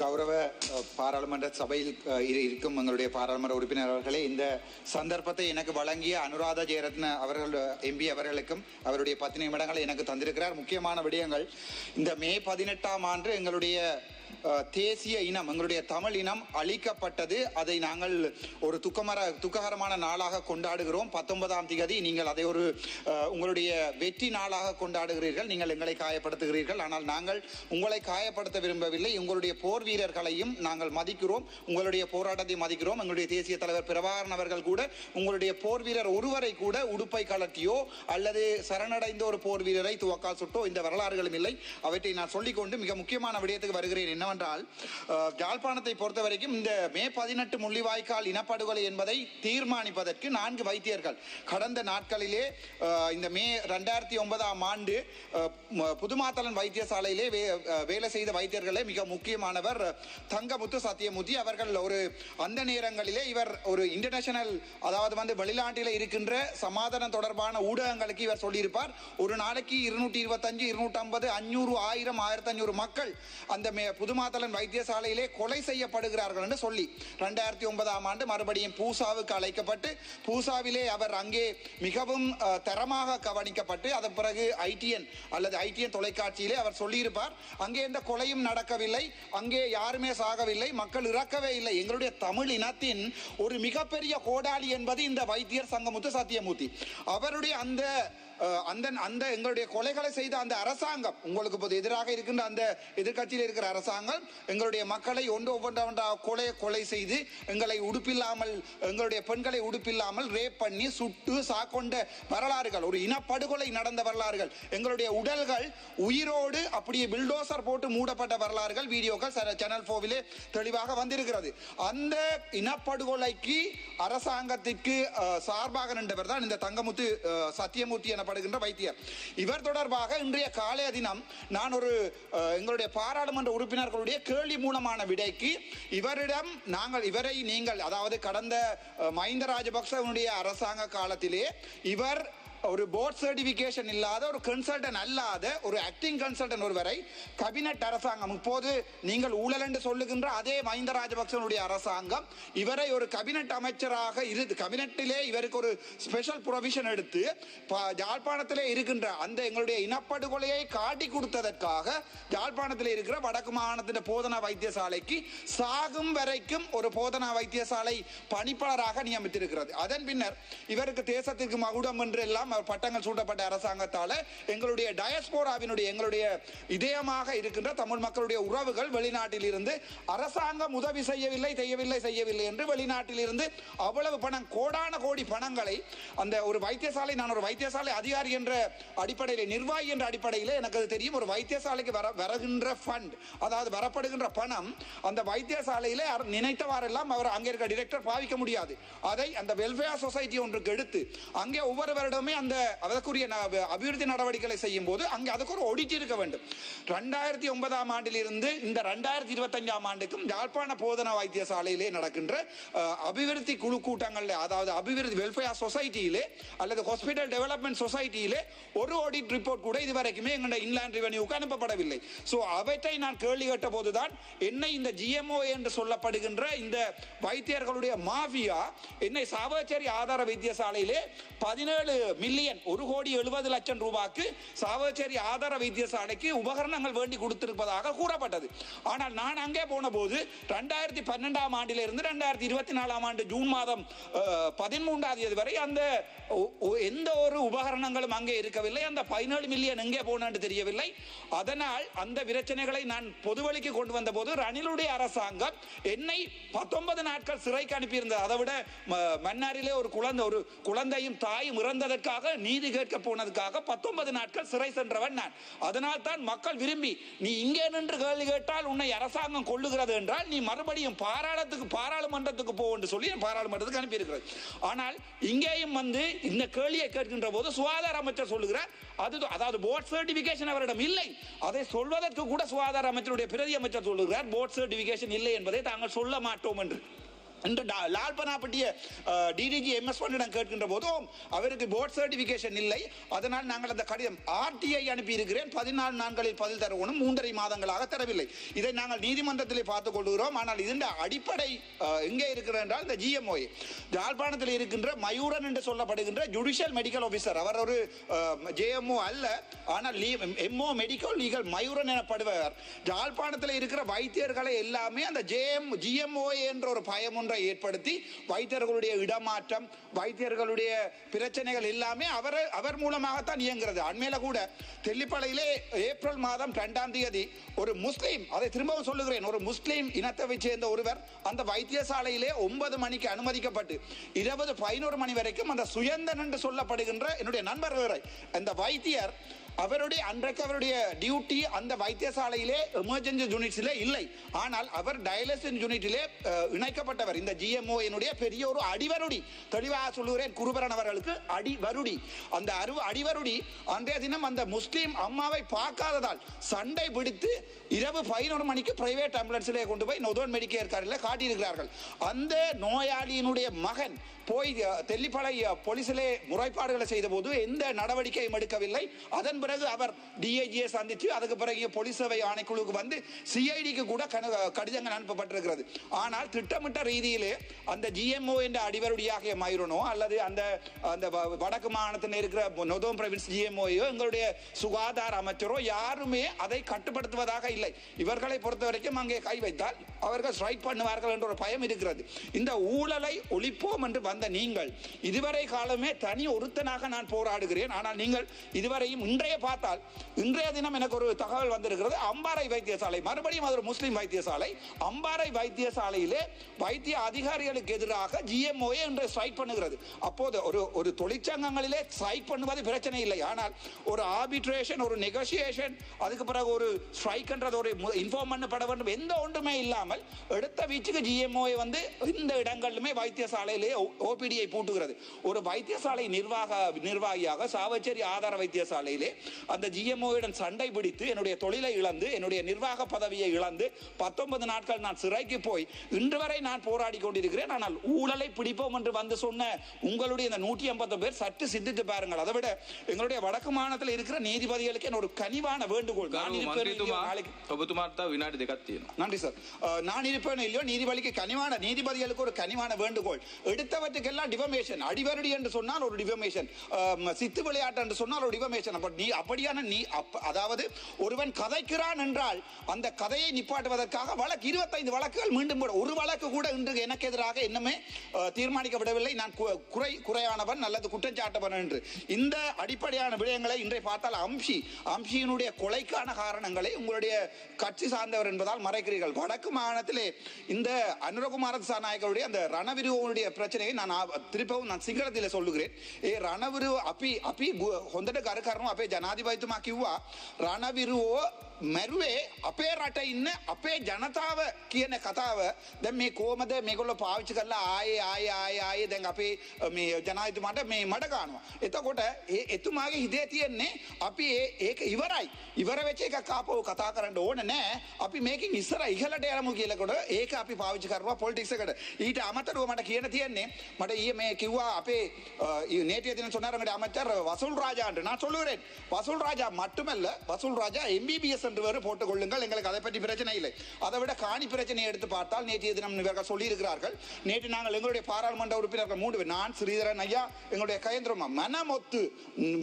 கௌரவ பாராளுமன்ற சபையில் இருக்கும் எங்களுடைய பாராளுமன்ற உறுப்பினர்களே, இந்த சந்தர்ப்பத்தை எனக்கு வழங்கிய அனுராதா ஜெயரத்ன அவர்கள் எம்பி அவர்களுக்கும் அவருடைய 10 நிமிடங்களை எனக்கு தந்திருக்கிறார். முக்கியமான விடயங்கள், இந்த மே 18ஆம் ஆண்டு எங்களுடைய தேசிய இனம், எங்களுடைய தமிழ் இனம் அழிக்கப்பட்டது. அதை நாங்கள் ஒரு துக்ககரமான நாளாக கொண்டாடுகிறோம். 19ஆம் தேதி நீங்கள் அதை ஒரு உங்களுடைய வெற்றி நாளாக கொண்டாடுகிறீர்கள். நீங்கள் எங்களை காயப்படுத்துகிறீர்கள். ஆனால் நாங்கள் உங்களை காயப்படுத்த விரும்பவில்லை. உங்களுடைய போர் வீரர்களையும் நாங்கள் மதிக்கிறோம், உங்களுடைய போராட்டத்தை மதிக்கிறோம். எங்களுடைய தேசிய தலைவர் பிரபாகரன் அவர்கள் கூட உங்களுடைய போர் வீரர் ஒருவரை கூட உடுப்பை கலட்டியோ அல்லது சரணடைந்த ஒரு போர் வீரரை துவக்கால் சுட்டோ இந்த வரலாறுகளும் இல்லை. அவற்றை நான் சொல்லிக்கொண்டு மிக முக்கியமான விடயத்துக்கு வருகிறேன். என்னவென்றால், யாழ்ப்பாணத்தை பொறுத்த வரைக்கும் இந்த மே 18 முள்ளிவாய்க்கால் இனப்படுகொலை என்பதை தீர்மானிப்பதற்கு 4 வைத்தியர்கள் கடந்த நாட்களிலே இந்த மே 2009ஆம் ஆண்டு புதுமாத்தளன் வைத்தியசாலையிலே வேலை செய்த வைத்தியர்களே மிக முக்கியமானவர் தங்கமுத்து சத்தியமூர்த்தி அவர்கள். அந்த நேரங்களிலே இவர் ஒரு இன்டர்நேஷனல், அதாவது வெளிநாட்டில் இருக்கின்ற சமாதானம் தொடர்பான ஊடகங்களுக்கு இவர் சொல்லியிருப்பார், ஒரு நாளைக்கு 225, 250, 500, 1000, 1500 மக்கள் அந்த புதுமாத்தளன் வைத்தியசாலையிலே கொலை செய்யப்படுகிறார்கள் என்று சொல்லி 2009ஆம் ஆண்டு மறுபடியும் பூசாவுக்கு அழைக்கப்பட்டு பூசாவிலே அவர் அங்கே மிகவும் தரமாக கவனிக்கப்பட்டு அதன் பிறகு ஐடிஎன் தொலைக்காட்சியிலே அவர் சொல்லியிருப்பார், அங்கே எந்த கொலையும் நடக்கவில்லை, அங்கே யாருமே சாகவில்லை, மக்கள் இறக்கவே இல்லை. எங்களுடைய தமிழ் இனத்தின் ஒரு மிகப்பெரிய கோடாளி என்பது இந்த வைத்தியர் சங்கமுத்து சத்தியமூர்த்தி. அவருடைய அந்த எங்களுடைய கொலைகளை செய்த அந்த அரசாங்கம், உங்களுக்கு இப்போது எதிராக இருக்கின்ற அந்த எதிர்கட்சியில் இருக்கிற அரசாங்கம் எங்களுடைய மக்களை கொலை செய்து எங்களை உடுப்பில்லாமல், எங்களுடைய பெண்களை உடுப்பில்லாமல் ரேப் பண்ணி சுட்டு சாக்கொண்ட வரலாறுகள், ஒரு இனப்படுகொலை நடந்த வரலாறுகள், எங்களுடைய உடல்கள் உயிரோடு அப்படியே பில்டோசர் போட்டு மூடப்பட்ட வரலாறுகள், வீடியோக்கள் சேனல் 4 தெளிவாக வந்திருக்கிறது. அந்த இனப்படுகொலைக்கு அரசாங்கத்திற்கு சார்பாக நின்றவர் தான் இந்த தங்கமுத்து சத்தியமூர்த்தி என வைத்தியர். இவர் தொடர்பாக இன்றைய காலைய தினம் நான் ஒரு எங்களுடைய பாராளுமன்ற உறுப்பினர்களுடைய கேள்வி மூலமான விடைக்கு இவரை நீங்கள், அதாவது கடந்த மஹிந்த ராஜபக்சவுடைய அரசாங்க காலத்திலே இவர் ஒரு போர்ட் சர்டிபிகேஷன் இல்லாத, ஒரு கன்சல்டன்ட் அல்லாத, ஒரு ஆக்டிங் கன்சல்டன்ட் ஒருவரை கேபினட் அரசாங்கம், இப்போது நீங்கள் ஊழல் என்று சொல்லுகின்ற அதே மஹிந்த ராஜபக்சனுடைய அரசாங்கம் இவரை ஒரு கேபினட் அமைச்சராக கேபினட்டிலே இவருக்கு ஒரு ஸ்பெஷல் ப்ரொவிஷன் எடுத்து யாழ்ப்பாணத்திலே இருக்கின்ற அந்த எங்களுடைய இனப்படுகொலையை காட்டி கொடுத்ததற்காக யாழ்ப்பாணத்தில் இருக்கிற வடக்கு மாகாணத்தின் போதனா வைத்தியசாலைக்கு சாகும் வரைக்கும் ஒரு போதனா வைத்தியசாலை பணிப்பாளராக நியமித்திருக்கிறது. அதன் பின்னர் இவருக்கு தேசத்திற்கு மகுடம் என்று எல்லாம் பட்டங்கள் சூட்டப்பட்ட அரசாங்கத்தால் எங்களுடைய டயஸ்போராவினுடைய, எங்களுடைய இதயமாக இருக்கின்ற தமிழ் மக்களுடைய உறவுகள் வெளிநாட்டில் இருந்து அரசாங்கம் உதவி செய்யவில்லை என்று வெளிநாட்டில் இருந்து அவ்வளவு பணம், கோடான கோடி பணங்களை அந்த ஒரு வைத்தியசாலை, நான் ஒரு வைத்தியசாலை அதிகாரி என்ற அடிப்படையில், நிர்வாகி என்ற அடிப்படையில் எனக்கு அது தெரியும், ஒரு வைத்தியசாலைக்கு வருகின்ற ஃபண்ட், அதாவது வரப்படுகின்ற பணம் அந்த வைத்தியசாலையில் நினைத்தவாறெல்லாம் அவர் அங்கே இருக்க டிரெக்டர் பாவிக்க முடியாது. அதை அந்த வெல்ஃபேர் சொசைட்டி ஒன்றுக்கு எடுத்து அங்கே ஒவ்வொரு வருடமே அந்த அதற்குரிய அபிவிருத்தி நடவடிக்கைகளை செய்யும் போது அங்கே அதுக்கு ஒரு ஆடிட் இருக்க வேண்டும். 2009ஆம் ஆண்டிலிருந்து இந்த 2025ஆம் ஆண்டுக்கும் யாழ்ப்பாண போதனா வைத்தியசாலையிலே நடக்கின்ற அபிவிருத்தி குழு கூட்டங்களில், அதாவது அபிவிருத்தி வெல்ஃபேர் சொசைட்டியிலே அல்லது ஹாஸ்பிட்டல் டெவலப்மெண்ட் சொசைட்டியிலே ஒரு ஆடிட் ரிப்போர்ட் கூட இதுவரைக்குமே எங்களுடைய இன்லாண்ட் ரெவென்யூக்கு அனுப்பப்படவில்லை. ஸோ அவற்றை நான் கேள்வி கேட்ட போதுதான் என்னை இந்த GMO என்று சொல்லப்படுகின்ற இந்த வைத்தியர்களுடைய மாஃபியா என்னை சாவகச்சேரி ஆதார வைத்தியசாலையிலே 17 மில்லியன், 1,70,00,000 ரூபாய்க்கு சாவகச்சேரி ஆதார வைத்தியசாலைக்கு உபகரணங்கள் வேண்டி கொடுத்திருப்பதாக கூறப்பட்டது. ஆனால் நான் அங்கே போன போது 2012ஆம் ஆண்டிலிருந்து 2024ஆம் ஆண்டு ஜூன் மாதம் 13ஆம் தேதி வரை அந்த எந்த ஒரு உபகரணங்களும் அங்கே இருக்கவில்லை. அந்த 17 மில்லியன் எங்கே போனது தெரியவில்லை. அதனால் அந்த பிரச்சனைகளை நான் பொதுவழிக்கு கொண்டு வந்த போது ரணிலுடைய அரசாங்கம் என்னை 19 நாட்கள் சிறைக்கு அனுப்பியிருந்தது. அதை விட மன்னாரிலே ஒரு குழந்தையும் தாயும் இறந்ததற்காக நீதி கேட்க போனதுக்காக 19 நாட்கள் சிறை சென்றவன் நான். அதனால் தான் மக்கள் விரும்பி, நீ இங்கே நின்று கேள்வி கேட்டால் உன்னை அரசாங்கம் கொள்ளுகிறது என்றால் நீ மறுபடியும் பாராளுமன்றத்துக்கு போ என்று சொல்லி பாராளுமன்றத்துக்கு அனுப்பியிருக்கிறது. ஆனால் இங்கேயும் இந்த கேள்வியை கேட்கின்ற போது சுகாதார அமைச்சர் சொல்லுகிறார், அதாவது போர்ட் சர்டிபிகேஷன் அவரிடம் இல்லை. அதை சொல்வதற்கு கூட சுகாதார அமைச்சருடைய பிரதி அமைச்சர் சொல்லுகிறார், போர்ட் சர்டிபிகேஷன் இல்லை என்பதை தாங்கள் சொல்ல மாட்டோம் என்று. இன்று லால்பனாப்பட்டிய டிடிஜி MS1 கேட்கின்ற போதும் அவருக்கு போர்ட் சர்டிபிகேஷன் இல்லை, அதனால் நாங்கள் அந்த கடிதம் RTI அனுப்பி இருக்கிறேன், 14 நாட்களில் பதில் தரவும் 3.5 மாதங்களாக தரவில்லை. இதை நாங்கள் நீதிமன்றத்தில் பார்த்துக் கொள்கிறோம். ஆனால் இதன் அடிப்படை எங்கே இருக்கிறது என்றால் இந்த GMOA யாழ்ப்பாணத்தில் இருக்கின்ற மயூரன் என்று சொல்லப்படுகின்ற ஜுடிஷியல் மெடிக்கல் ஆபீசர், அவர் ஒரு JMO அல்ல, ஆனால் MO மெடிக்கல் லீகல் மயூரன் எனப்படுவார். யாழ்ப்பாணத்தில் இருக்கிற வைத்தியர்களை எல்லாமே அந்த GMOA என்ற ஒரு பயம் ஏற்படுத்தி வைத்தியர்களுடைய இடமாற்றம், வைத்தியர்களுடைய பிரச்சனைகள் எல்லாமே அவர் மூலமாகத்தான் இயங்குகிறது. அண்மையில கூட தெல்லிப்பளையிலே ஏப்ரல் மாதம் 2ஆம் தேதி ஒரு முஸ்லீம், அதை திரும்பவும் சொல்லுகிறேன், ஒரு முஸ்லீம் இனத்தை சேர்ந்த ஒருவர் அந்த வைத்தியசாலையிலே 9 மணிக்கு அனுமதிக்கப்பட்டு 11 மணி வரைக்கும் அந்த சுயந்தன் என்று சொல்லப்படுகின்ற என்னுடைய நண்பர் அந்த வைத்தியர் அன்றைக்கு அவருடைய டியூட்டி அந்த வைத்தியசாலையிலே எமர்ஜென்சி யூனிட்ஸிலே இல்லை, ஆனால் அவர் டயாலிசிஸ் யூனிட்டிலே இணைக்கப்பட்டவர். இந்த GMOA பெரிய ஒரு அடிவருடி, தெளிவாக சொல்லுகிறேன், குருபரன் அவர்களுக்கு அடிவருடி. அந்த அடிவருடி அன்றைய தினம் அந்த முஸ்லீம் அம்மாவை பார்க்காததால் சண்டை பிடித்து இரவு 11 மணிக்கு பிரைவேட் ஆம்புலன்ஸிலே கொண்டு போய் நொதோன் மெடிக்கேர் காரில் காட்டியிருக்கிறார்கள். அந்த நோயாளியினுடைய மகன் போய் தெல்லிப்பளை போலீசிலே முறைப்பாடுகளை செய்த போது எந்த நடவடிக்கையும் எடுக்கவில்லை. அதன் பிறகு அவர் DIGயை சந்தித்து அதுக்கு பிறகு போலீஸ் சேவை ஆணைக்குழுவுக்கு வந்து CIDக்கு கூட கடிதங்கள் அனுப்பப்பட்டிருக்கிறது. ஆனால் திட்டமிட்ட ரீதியிலே அந்த GMO என்ற அடிவருடியாக மயூரனோ அல்லது அந்த வடக்கு மாகாணத்தில் இருக்கிற நொதோம் பிராவின்ஸ் GMOயோ எங்களுடைய சுகாதார அமைச்சரோ யாருமே அதை கட்டுப்படுத்துவதாக இல்லை. இவர்களை பொறுத்த வரைக்கும் அங்கே கை வைத்தால் அவர்கள் ஸ்ட்ரைக் பண்ணுவார்கள் என்ற ஒரு பயம் இருக்கிறது. இந்த ஊழலை ஒழிப்போம் என்று வந்த நீங்கள் இதுவரை காலமே தனி ஒருத்தனாக நான் போராடுகிறேன். ஆனால் நீங்கள் இதுவரையும் இன்றைய தினம் எனக்கு ஒரு தகவல் வந்திருக்கிறது. அம்பாறை வைத்தியசாலை, மறுபடியும் அது ஒரு முஸ்லிம் வைத்தியசாலை, அம்பாறை வைத்தியசாலையிலே வைத்திய அதிகாரிகளுக்கு எதிராக GMOA என்று ஸ்ட்ரைக் பண்ணுகிறது. அப்போது ஒரு தொழிற்சங்கங்களிலே ஸ்ட்ரைக் பண்ணுவது பிரச்சனை இல்லை, ஆனால் ஒரு ஆர்பிட்ரேஷன், ஒரு நெகோசியேஷன், அதுக்கு பிறகு ஒரு ஸ்ட்ரைக் என்றது ஒரு இன்ஃபார்ம் பண்ணப்பட வேண்டும், எந்த ஒன்றுமே இல்லாமல் எடுத்த வீச்சுக்கு GMOA இந்த இடங்களிலுமே வைத்தியசாலையிலே OPDயை பூட்டுகிறது. ஒரு வைத்தியசாலை நிர்வாகியாக சாவச்சேரி ஆதார வைத்தியசாலையிலே அந்த GMOயுடன் சண்டை பிடித்து என்னுடைய தொழிலை இழந்து என்னுடைய நிர்வாக பதவியை இழந்து 19 நாட்கள் நான் சிறைக்கு போய் இன்று வரை நான் போராடி கொண்டிருக்கிறேன். ஆனால் ஊழலை பிடிப்போம் என்று வந்து சொன்ன உங்களுடைய இந்த 150 பேர் சற்று சிந்தித்து பாருங்கள். அதை விட எங்களுடைய வடக்கு மாநிலத்தில் இருக்கிற நீதிபதிகளுக்கு ஒரு கனிவான வேண்டுகோள். நன்றி சார். நான் இருப்பேன் இல்லையோ நீதிபதிக்கு நீதிபதிகளுக்கு ஒரு கனிவான வேண்டுகோள். எடுத்தவற்றுக்கெல்லாம் டிஃபமேஷன், அடிவருடி என்று சொன்னால் ஒரு டிஃபமேஷன், சித்து விளையாட்டு என்று சொன்னால் ஒரு டிஃபமேஷன். அப்படியான அதாவது ஒருவன் கதைக்கிறான் என்றால் அந்த கதையை நிப்பாட்டுவதற்காக வழக்கு 25 வழக்குகள் மீண்டும் ஒரு வழக்கு கூட இன்று எனக்கு எதிராக இன்னுமே தீர்மானிக்கப்படவில்லை. நான் குறையானவன் அல்லது குற்றச்சாட்டவன் என்று இந்த அடிப்படையான விடயங்களை இன்றை பார்த்தால் அம்ஷியினுடைய கொலைக்கான காரணங்களை உங்களுடைய கட்சி சார்ந்தவர் என்பதால் மறைக்கிறீர்கள். வடக்கு மாகாணத்திலே இந்த அனுரகுமார திசாநாயக்கருடைய அந்த ரணவிருவனுடைய பிரச்சனையை திருப்பவும் நான் சிங்களத்தில் சொல்லுகிறேன். ரணவிரு අපි හොඳට කර කරනවා අපේ ජනාධිපතිතුමා කිව්වා රණවිරුවෝ මැරුවේ අපේ රට ඉන්න අපේ ජනතාව කියන කතාව දැන් මේ කොහමද මේගොල්ලෝ පාවිච්චි කරලා ආයේ දැන් අපේ මේ ජනාධිපතිතුමාට මේ මඩ ගන්නවා. එතකොට එතුමාගේ හිතේ තියෙන්නේ අපි ඒක ඉවර වෙච්ච එකක් ආපහු කතා කරන්න ඕන නෑ. අපි මේකෙන් ඉස්සර ඉහළට යමු කියලාකොට ඒක අපි පාවිච්චි කරනවා පොලිටික්ස් එකට. ඊට අමතරව මට කියන්න තියෙන්නේ මට ඊයේ මේ කිව්වා අපේ நேற்றைய தினம் சொன்னார் அமைச்சர் வசூல் ராஜா என்று. நான் சொல்லுகிறேன் வசூல் ராஜா மட்டுமல்ல, வசூல் ராஜா MBBS என்று போட்டுக் கொள்ளுங்கள், எங்களுக்கு அதை பற்றி பிரச்சனை இல்லை. அதை விட காணி பிரச்சனையை எடுத்து பார்த்தால் நேற்றைய தினம் இவர்கள் சொல்லியிருக்கிறார்கள். நேற்று நாங்கள் எங்களுடைய பாராளுமன்ற உறுப்பினர்கள் 3 பேர், நான் ஸ்ரீதரன் ஐயா, எங்களுடைய கயந்திரமா மனமொத்து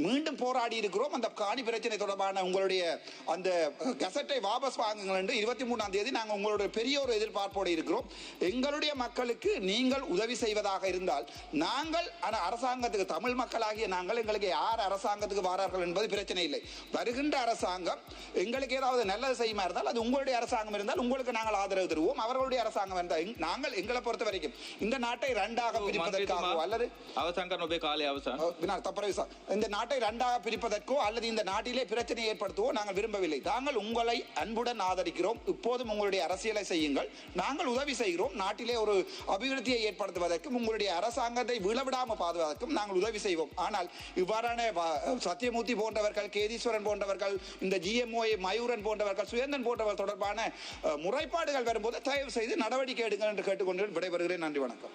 மீண்டும் போராடி இருக்கிறோம். அந்த காணி பிரச்சனை தொடர்பான உங்களுடைய அந்த கசட்டை வாபஸ் வாங்குங்கள் என்று 23ஆம் தேதி நாங்கள் உங்களுடைய பெரிய ஒரு எதிர்பார்ப்போடு இருக்கிறோம். எங்களுடைய மக்களுக்கு நீங்கள் உதவி செய்வதாக இருந்தால் நாங்கள் அரசாங்கத்துக்கு, தமிழ் மக்களாகிய நாங்கள், எங்களுக்கு யார் அரசாங்கத்துக்கு வாரார்கள் என்பது பிரச்சனை இல்லை. வருகின்ற அரசாங்கம் எங்களுக்கு ஏதாவது நல்லது செய்யுமா இருந்தால் அது உங்களுடைய அரசாங்கம் இருந்தால் உங்களுக்கு நாங்கள் ஆதரவு தருவோம். அவர்களுடைய அரசாங்கம் இருந்தால் நாங்கள் எங்களை பொறுத்த வரைக்கும் இந்த நாட்டை 2ஆக பிரிப்பதற்காகவோ அல்லது இந்த நாட்டை 2ஆக பிரிப்பதற்கோ அல்லது இந்த நாட்டிலே பிரச்சனை ஏற்படுத்தவோ நாங்கள் விரும்பவில்லை. நாங்கள் உங்களை அன்புடன் ஆதரிக்கிறோம். இப்போதும் உங்களுடைய அரசியலை செய்யுங்கள், நாங்கள் உதவி செய்கிறோம். நாட்டிலே ஒரு அபிவிருத்தியை ஏற்படுத்துவதற்கும் உங்களுடைய அரசாங்கத்தை விழவிடாமல் பாதுகாப்பதற்கும் நாங்கள் உதவி செய்வோம். ஆனால் இவ்வாறான சத்தியமூர்த்தி போன்றவர்கள், கேதீஸ்வரன் போன்றவர்கள், இந்த GMOA மயூரன் ரவிசூரன் போன்றவர்கள், சுயந்தன் போன்றவர்கள் தொடர்பான முறைப்பாடுகள் வரும்போது தயவு செய்து நடவடிக்கை எடுங்கள் என்று கேட்டுக்கொண்டு விடைபெறுகிறேன். நன்றி, வணக்கம்.